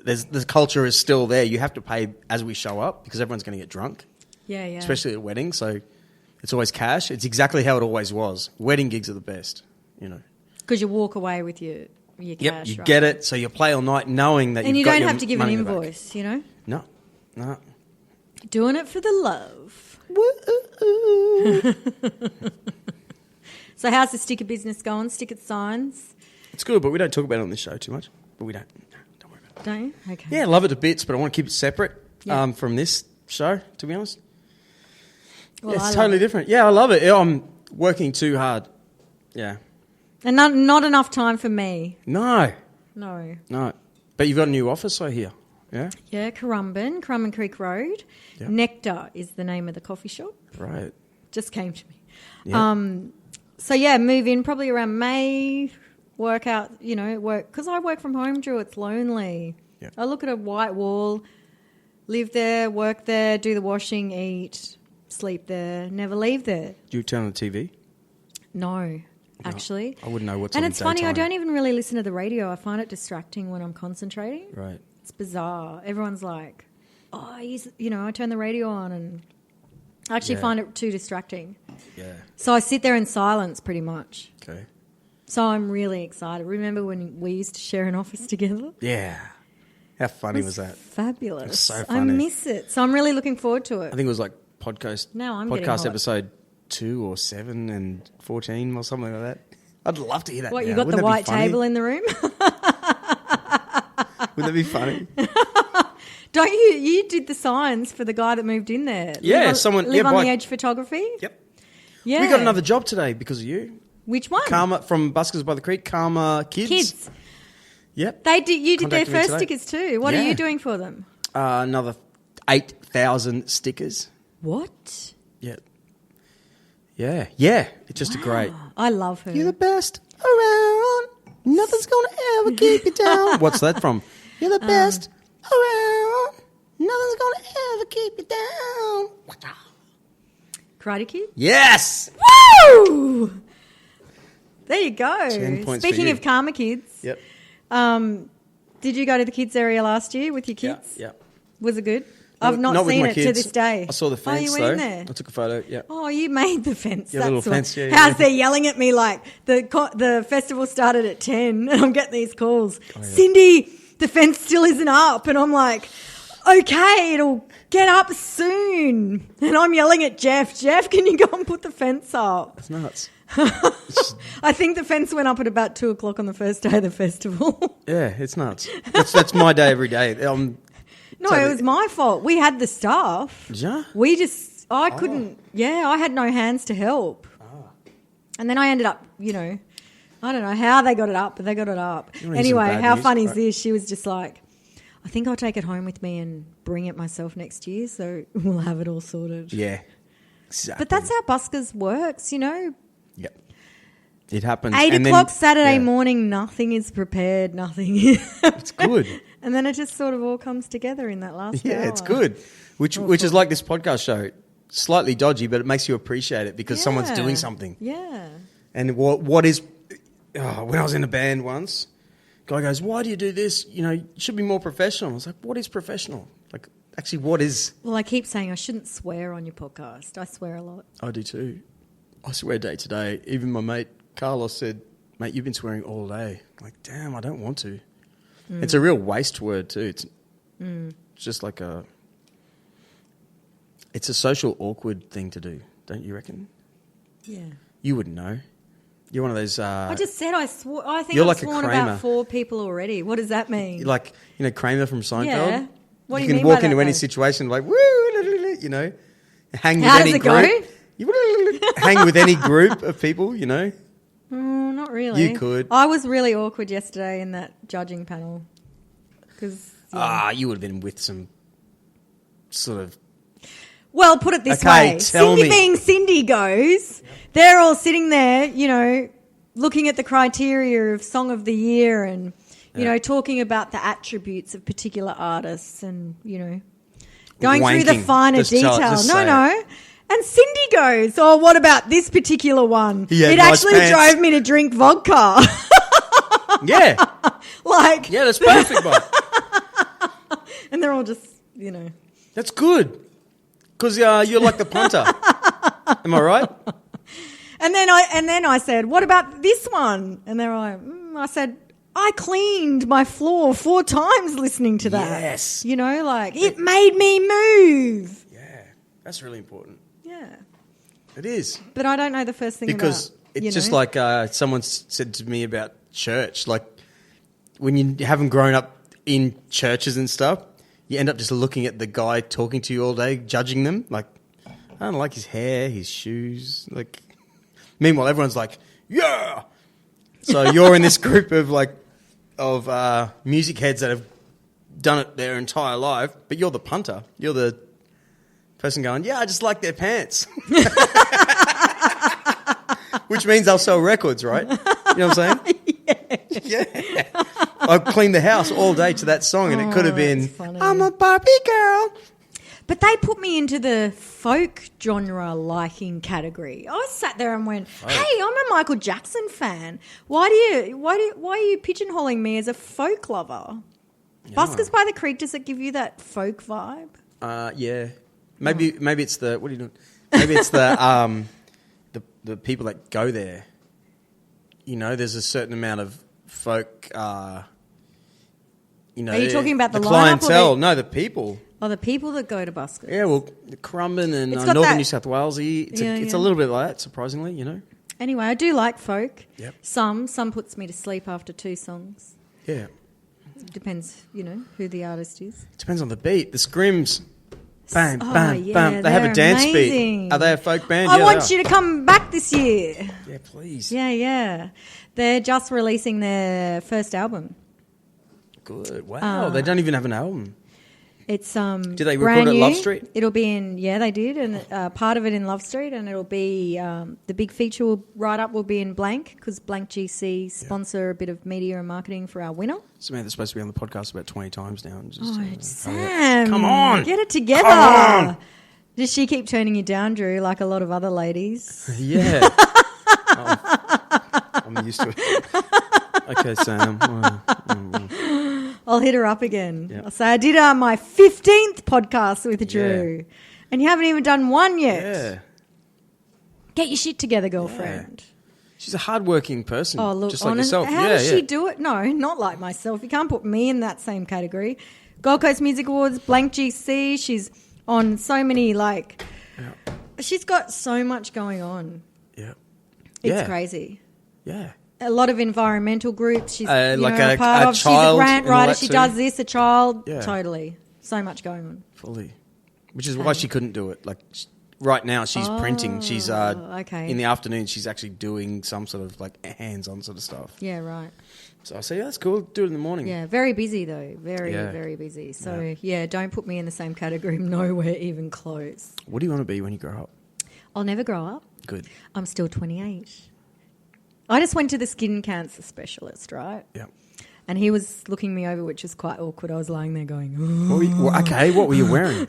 the culture is still there. You have to pay as we show up because everyone's going to get drunk. Yeah. Especially at weddings. So it's always cash. It's exactly how it always was. Wedding gigs are the best, you know. Because you walk away with your cash. Yep, you right? get it. So you play all night knowing that and you've you got don't your have to give an money in the bank. invoice, you know? No. Doing it for the love. So how's the sticker business going? Sticker signs? It's good, but we don't talk about it on this show too much. But we don't. No, don't worry about it. Don't you? Okay. Yeah, I love it to bits, but I want to keep it separate Yeah. from this show, to be honest. Well, Yeah, I it's love totally it. different. Yeah, I love it. I'm working too hard. Yeah. And not enough time for me. No. No. But you've got a new office, I hear. Yeah? Yeah, Currumbin Creek Road. Yep. Nectar is the name of the coffee shop. Right. Just came to me. Yeah. So, yeah, move in probably around May, work out, work. Because I work from home, Drew, it's lonely. Yep. I look at a white wall, live there, work there, do the washing, eat, sleep there, never leave there. Do you turn on the TV? No, actually. I wouldn't know what's And on it's funny, I daytime. don't even really listen to the radio. I find it distracting when I'm concentrating. Right. It's bizarre. Everyone's like, I turn the radio on and I actually Yeah. find it too distracting. Yeah. So I sit there in silence pretty much. Okay. So I'm really excited. Remember when we used to share an office together? Yeah. How funny was that? Fabulous. It was so I funny. miss it. So I'm really looking forward to it. I think it was like podcast Now I'm getting hot. episode 2 or 7 and 14 or something like that. I'd love to hear that. What, now. you got Wouldn't the that be white funny? table in the room? Wouldn't that be funny? Don't you did the signs for the guy that moved in there. Yeah, live on, someone- live yeah, on by- the edge photography. Yep. Yeah. We got another job today because of you. Which one? Karma from Buskers by the Creek. Karma Kids. Yep. You did their Contacted me first today. stickers too. What are Yeah. you doing for them? Another 8,000 stickers. What? Yep. Yeah. It's just a great. I love her. You're the best around. Nothing's gonna ever keep you down. What's that from? You're the best around. Nothing's gonna ever keep you down. Karate Kid? Yes. Woo! There you go. 10 points for Speaking you. of Karma Kids, Yep. did you go to the kids area last year with your kids? Yeah. Was it good? I've not with seen my it kids. to this day. I saw the fence Oh, you went though. in there? I took a photo. Yeah. Oh, you made the fence. Yeah, That's little what- fence, yeah, How's yeah. they yelling at me like the festival started at 10 and I'm getting these calls. Oh, Cindy, the fence still isn't up. And I'm like, okay, it'll get up soon. And I'm yelling at Jeff, can you go and put the fence up? It's nuts. I think the fence went up at about 2:00 on the first day of the festival. Yeah, it's nuts. That's my day every day. No, it was my fault. We had the staff. Yeah. I couldn't, I had no hands to help. And then I ended up, I don't know how they got it up, but they got it up. You wanna hear some Anyway, bad how news? funny is Right. this? She was just like, I think I'll take it home with me and bring it myself next year, so we'll have it all sorted. Yeah. Exactly. But that's how Buskers works, Yep. It happens. 8 And then- o'clock Saturday yeah. morning, nothing is prepared, nothing is. It's good. And then it just sort of all comes together in that last hour. Yeah, it's good. Which is like this podcast show. Slightly dodgy, but it makes you appreciate it because someone's Yeah. doing something. Yeah. And what is... when I was in a band once, guy goes, why do you do this? You should be more professional. I was like, what is professional? Like, actually, what is... Well, I keep saying I shouldn't swear on your podcast. I swear a lot. I do too. I swear day to day. Even my mate Carlos said, mate, you've been swearing all day. I'm like, damn, I don't want to. It's a real waste word too. It's just like it's a social awkward thing to do, don't you reckon? Yeah. You wouldn't know. You're one of those... I just said I swore. I think You're I've like a sworn Kramer. about 4 people already. What does that mean? like, Kramer from Seinfeld. Yeah. What do you you can mean walk by into that, any though? situation like, woo, hang with How any does it group. go? Hang with any group of people, Not really. You could. I was really awkward yesterday in that judging panel. Because, You would have been with some sort of... well, put it this Okay, way. tell Cindy me. being Cindy goes, they're all sitting there, looking at the criteria of Song of the Year and, talking about the attributes of particular artists and, going through the Wanking. finer Just tell- detail. just No, say no. And Cindy goes, oh, what about this particular one? He had It nice actually pants. drove me to drink vodka. Yeah. Like, Yeah, that's perfect, Bob. And they're all just, you know. That's good. Because you're like the punter. Am I right? And then I said, what about this one? And they're like, I said, I cleaned my floor 4 times listening to that. Yes. You know, like, it made me move. Yeah. That's really important. Yeah. It is. But I don't know the first thing Because about, it's just like someone said to me about church. Like, when you haven't grown up in churches and stuff, you end up just looking at the guy talking to you all day, judging them. Like, I don't like his hair, his shoes. Like, meanwhile, everyone's like, yeah. So you're in this group of music heads that have done it their entire life, but you're the punter. You're the person going, yeah, I just like their pants. Which means they'll sell records, right? You know what I'm saying? Yeah. I cleaned the house all day to that song, and it could have been, funny. I'm a Barbie girl. But they put me into the folk genre liking category. I sat there and went, "Hey, I'm a Michael Jackson fan. Why are you pigeonholing me as a folk lover?" Yeah. Buskers by the Creek, does it give you that folk vibe? Yeah. Maybe it's the, what are you doing? Maybe it's the the people that go there. You know, there's a certain amount of folk. Are you talking about the lineup clientele? or No, the people. Oh, the people that go to Buskers. Yeah, well, Currumbin and It's got Northern that- New South Walesy. It's a little bit like that, surprisingly, you know. Anyway, I do like folk. Yep. Some puts me to sleep after 2 songs. Yeah. Depends, you know, who the artist is. Depends on the beat. The Scrims. Bam, Oh, bam, yeah, bam. They have a they're dance amazing. beat. Are they a folk band? I Yeah, want they you to come back this year. are. Yeah, please. Yeah. They're just releasing their first album. Good. Wow. They don't even have an album. It's Did they brand record at new. Love Street? It'll be in they did, and part of it in Love Street, and it'll be the big feature will be in Blank, because Blank GC sponsor a bit of media and marketing for our winner. Samantha's supposed to be on the podcast about 20 times now. And just, Sam, come on, get it together. Come on. Does she keep turning you down, Drew, like a lot of other ladies? Yeah. I'm used to it. Okay, Sam. I'll hit her up again. Yep. I'll say, I did my 15th podcast with Drew, and you haven't even done one yet. Yeah. Get your shit together, girlfriend. She's a hardworking person, Oh, look, just like honest, yourself. how does she do it? No, not like myself. You can't put me in that same category. Gold Coast Music Awards, Blank GC. She's on so many, she's got so much going on. Yeah. It's crazy. Yeah. A lot of environmental groups. She's Like a part a of. She's a child grant and all writer. that She too. does this. A child. Yeah. Totally. So much going on. Fully. Which is why she couldn't do it. Like, right now she's printing. She's okay. in the afternoon she's actually doing some sort of hands-on sort of stuff. Yeah, right. So I say, yeah, that's cool. Do it in the morning. Yeah, very busy though. Very busy. So yeah, don't put me in the same category. Nowhere even close. What do you want to be when you grow up? I'll never grow up. Good. I'm still 28. I just went to the skin cancer specialist, right? Yeah. And he was looking me over, which is quite awkward. I was lying there going, What were you wearing?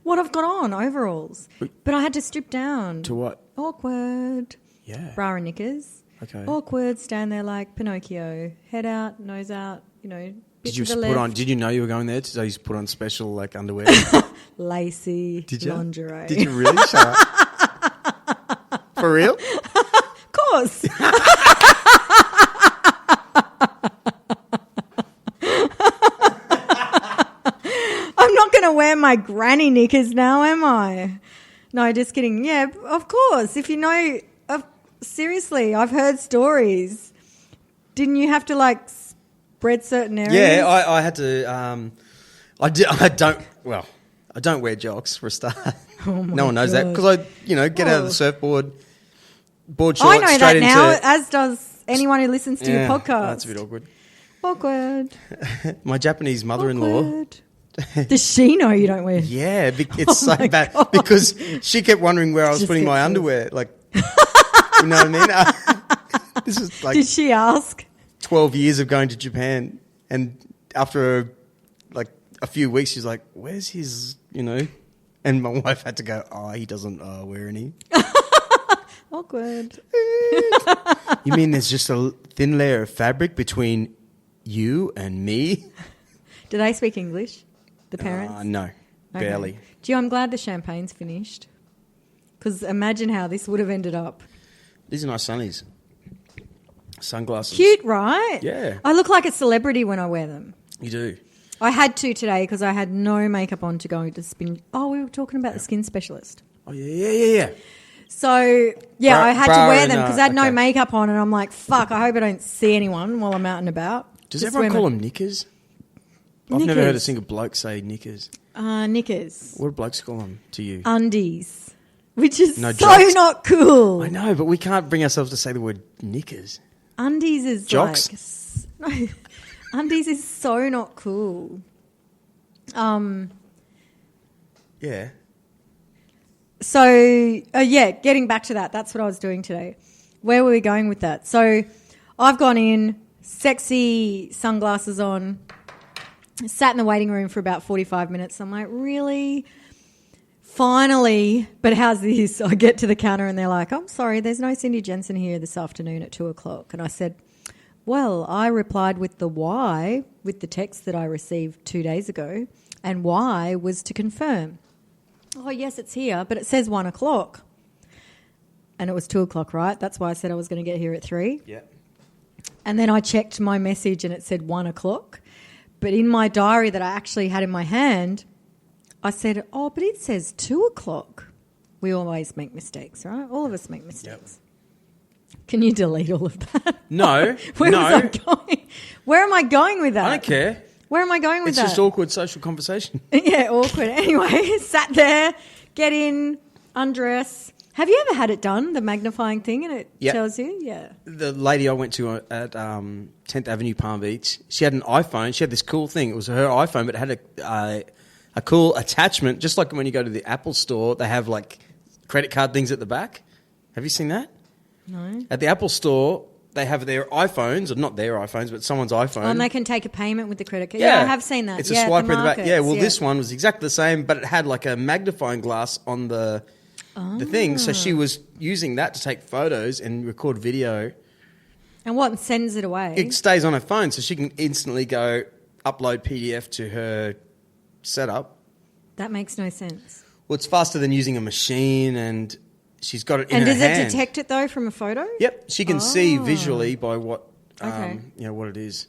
what I've got on, overalls. But I had to strip down. To what? Awkward. Yeah. Bra and knickers. Okay. Awkward, stand there like Pinocchio. Head out, nose out, bit Did you to the put on? left. Did you know you were going there? So you put on special underwear? Lacy, Did you? lingerie. Did you really? Shut up. For real? Of course. I'm not going to wear my granny knickers now, am I? No, just kidding. Yeah, of course. If you know, seriously, I've heard stories. Didn't you have to spread certain areas? Yeah, I had to. I don't wear jocks for a start. Oh my no one knows that God. because I, get out of the surfboard, board I shorts know straight that now, into. as does anyone who listens to your podcast. That's a bit awkward. Awkward. My Japanese mother-in-law. Awkward. Does she know you don't wear? Yeah, it's so my bad God. because she kept wondering where I was Just putting gets my worse. underwear. You know what I mean? This is Did she ask? 12 years of going to Japan, and after a few weeks, she's like, "Where's his?" And my wife had to go, "Oh, he doesn't wear any." Awkward. You mean there's just a thin layer of fabric between you and me? Do they speak English? The parents? No, Okay. barely. Gee, I'm glad the champagne's finished. Because imagine how this would have ended up. These are nice sunnies. Sunglasses. Cute, right? Yeah. I look like a celebrity when I wear them. You do. I had to today because I had no makeup on to go to spin. Oh, we were talking about the skin specialist. Oh, yeah. So, yeah, Bra- I had bra to wear and, them because I had no okay. makeup on, and I'm like, fuck, I hope I don't see anyone while I'm out and about. Does Just everyone wear call my- them knickers? I've never heard a Knickers. single bloke say knickers. Knickers. What do blokes call them to you? Undies. Which is No, so jocks. not cool. I know, but we can't bring ourselves to say the word knickers. Undies is Jocks? like... No, undies is so not cool. Yeah. So, getting back to that, that's what I was doing today. Where were we going with that? So, I've gone in, sexy sunglasses on, sat in the waiting room for about 45 minutes. I'm like, really? Finally, but how's this? I get to the counter and they're like, I'm sorry, there's no Cindy Jensen here this afternoon at 2 o'clock. And I said, well, I replied with the Y with the text that I received 2 days ago, and Y was to confirm. Oh, yes, it's here, but it says 1 o'clock. And it was 2 o'clock, right? That's why I said I was going to get here at 3. Yeah. And then I checked my message and it said 1 o'clock. But in my diary that I actually had in my hand, I said, oh, but it says 2 o'clock. We always make mistakes, right? All of us make mistakes. Can you delete all of that? No. Where no. was I going? Where am I going with that? I don't care. Where am I going with It's that? just awkward social conversation. Yeah, awkward. Anyway, sat there, get in, undress. Have you ever had it done, the magnifying thing, and it Yep. tells you? Yeah. The lady I went to at 10th Avenue, Palm Beach, she had an iPhone. She had this cool thing. It was her iPhone, but it had a cool attachment, just like when you go to the Apple store, they have like credit card things at the back. Have you seen that? No. At the Apple store, they have their iPhones, or not their iPhones, but somene's iPhone. Oh, and they can take a payment with the credit card. Yeah, I have seen that. It's yeah, a swiper the in the back. markets, Yeah, well, this one was exactly the same, but it had like a magnifying glass on the thing. So she was using that to take photos and record video. And what sends it away? It stays on her phone, so she can instantly go upload PDF to her setup. That makes no sense. Well, it's faster than using a machine, and she's got it in And her does hand. it detect it though from a photo? Yep, she can see Oh. visually by what Okay. what it is.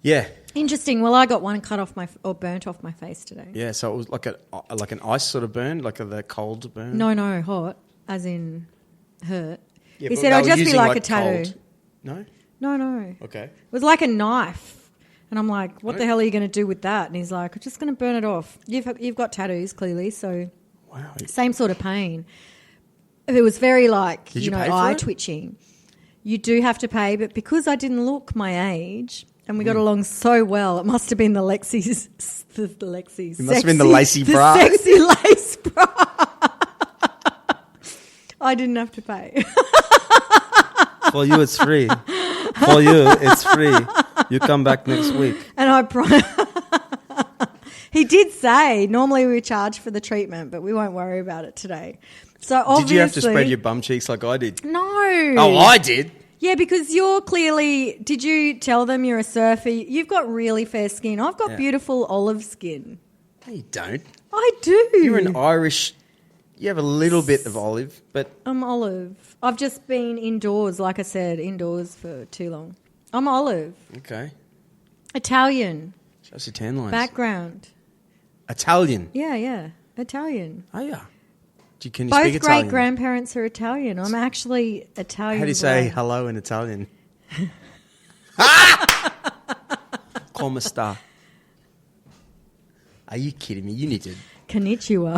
Yeah, Interesting. Well, I got one cut off or burnt off my face today. yeah. So it was like an ice sort of burn, like the cold burn. No, hot, as in hurt. Yeah, He but said, they "I'll were just be using, like a tattoo." cold. No. No. Okay. It was like a knife. And I'm like, what the hell are you going to do with that? And he's like, I'm just going to burn it off. You've got tattoos, clearly, so Wow. same sort of pain. It was very like, Did you pay for eye it? twitching. You do have to pay, but because I didn't look my age and we got along so well, it must have been the Lexi's. The Lexi's. It must have been the lacy bra. The sexy lace bra. I didn't have to pay. For you, it's free. For you, it's free. You come back next week. And he did say normally we charge for the treatment, but we won't worry about it today. So obviously, Did you have to spread your bum cheeks like I did? No. Oh, I did. Yeah, because you're clearly. Did you tell them you're a surfer? You've got really fair skin. I've got Yeah. beautiful olive skin. No, you don't. I do. You're an Irish. You have a little bit of olive, but I'm olive. I've just been indoors, like I said, indoors for too long. I'm olive. okay. Italian Shows your tan lines. background. Italian. Yeah. Italian. Oh yeah. Can you Both speak Italian? great grandparents are Italian. I'm actually Italian. How do you say blood. hello in Italian? Come sta? Are you kidding me? You need Konnichiwa.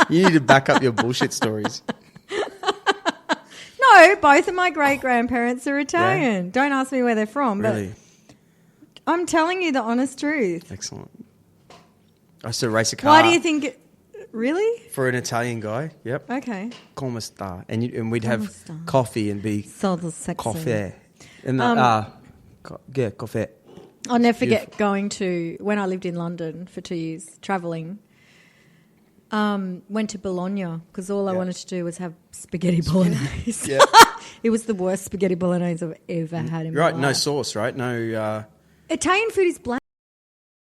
to back up your bullshit stories. No, both of my great grandparents are Italian. Don't ask me where they're from, Really? but I'm telling you the honest truth. Excellent. I used to race a car. Why do you think? Really? For an Italian guy? Yep. Okay. Come sta? And we'd have sta? coffee and be So the sexy. coffee. And coffee. I'll never forget Beautiful. going to when I lived in London for 2 years, traveling. Went to Bologna because all I Yeah. wanted to do was have spaghetti bolognese. Yeah. It was the worst spaghetti bolognese I've ever had in You're right. my No life. sauce, right? No. Italian food is bland.